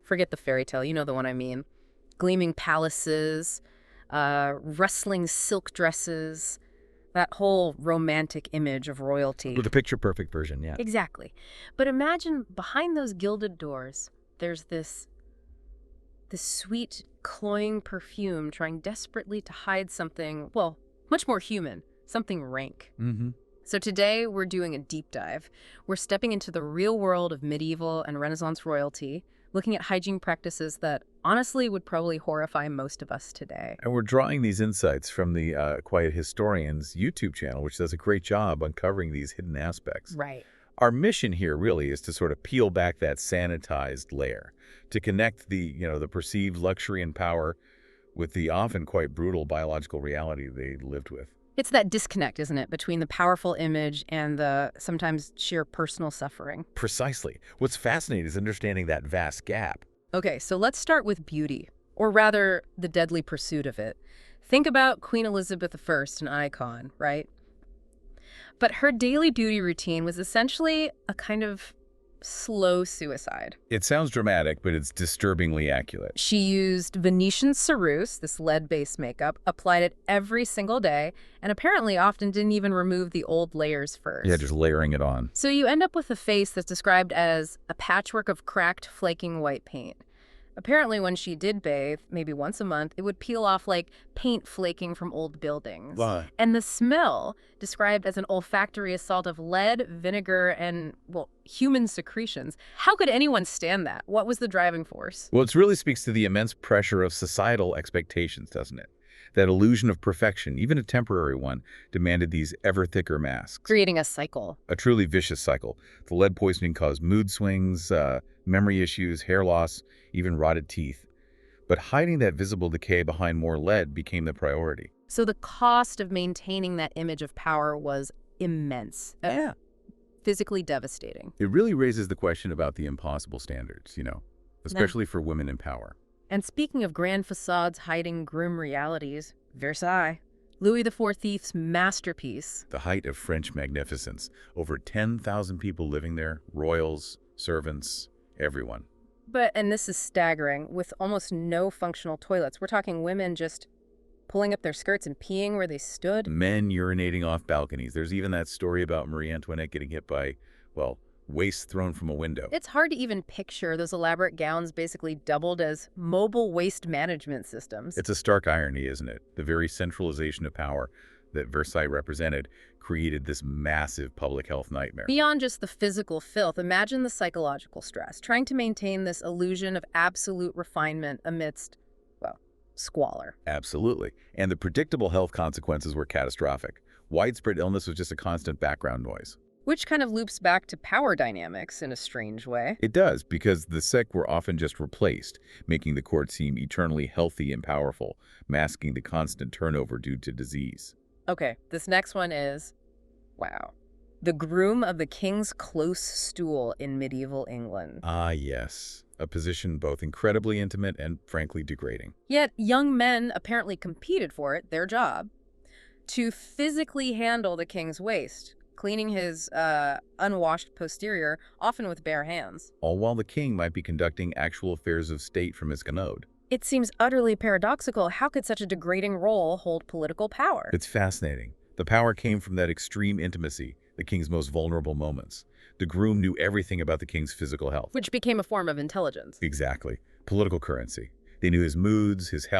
Forget the fairy tale, you know the one I mean. Gleaming palaces, rustling silk dresses, that whole romantic image of royalty. With a picture-perfect version, yeah. Exactly. But imagine behind those gilded doors, there's this sweet, cloying perfume trying desperately to hide something, well, much more human, something rank. Mm-hmm. So today we're doing a deep dive. We're stepping into the real world of medieval and Renaissance royalty, looking at hygiene practices that honestly would probably horrify most of us today. And we're drawing these insights from the Quiet Historian's YouTube channel, which does a great job uncovering these hidden aspects. Right. Our mission here really is to sort of peel back that sanitized layer, to connect the perceived luxury and power with the often quite brutal biological reality they lived with. It's that disconnect, isn't it, between the powerful image and the sometimes sheer personal suffering. Precisely. What's fascinating is understanding that vast gap. Okay, so let's start with beauty, or rather, the deadly pursuit of it. Think about Queen Elizabeth I, an icon, right? But her daily beauty routine was essentially a kind of slow suicide. It sounds dramatic, but it's disturbingly accurate. She used Venetian ceruse, this lead-based makeup, applied it every single day, and apparently often didn't even remove the old layers first. Yeah, just layering it on. So you end up with a face that's described as a patchwork of cracked, flaking white paint. Apparently, when she did bathe, maybe once a month, it would peel off like paint flaking from old buildings. Why? And the smell, described as an olfactory assault of lead, vinegar, and, well, human secretions. How could anyone stand that? What was the driving force? Well, it really speaks to the immense pressure of societal expectations, doesn't it? That illusion of perfection, even a temporary one, demanded these ever thicker masks. Creating a cycle. A truly vicious cycle. The lead poisoning caused mood swings, memory issues, hair loss, even rotted teeth. But hiding that visible decay behind more lead became the priority. So the cost of maintaining that image of power was immense. Yeah. Physically devastating. It really raises the question about the impossible standards, especially for women in power. And speaking of grand facades hiding grim realities, Versailles, Louis XIV's masterpiece. The height of French magnificence. Over 10,000 people living there, royals, servants, everyone. And this is staggering, with almost no functional toilets. We're talking women just pulling up their skirts and peeing where they stood. Men urinating off balconies. There's even that story about Marie Antoinette getting hit by, waste thrown from a window. It's hard to even picture those elaborate gowns basically doubled as mobile waste management systems. It's a stark irony, isn't it? The very centralization of power that Versailles represented created this massive public health nightmare. Beyond just the physical filth, imagine the psychological stress, trying to maintain this illusion of absolute refinement amidst, squalor. Absolutely. And the predictable health consequences were catastrophic. Widespread illness was just a constant background noise. Which kind of loops back to power dynamics in a strange way. It does, because the sick were often just replaced, making the court seem eternally healthy and powerful, masking the constant turnover due to disease. Okay, this next one is, wow. The groom of the king's close stool in medieval England. Ah, yes. A position both incredibly intimate and frankly degrading. Yet young men apparently competed for it, their job, to physically handle the king's waste, cleaning his unwashed posterior, often with bare hands. All while the king might be conducting actual affairs of state from his commode. It seems utterly paradoxical. How could such a degrading role hold political power? It's fascinating. The power came from that extreme intimacy, the king's most vulnerable moments. The groom knew everything about the king's physical health. Which became a form of intelligence. Exactly. Political currency. They knew his moods, his health,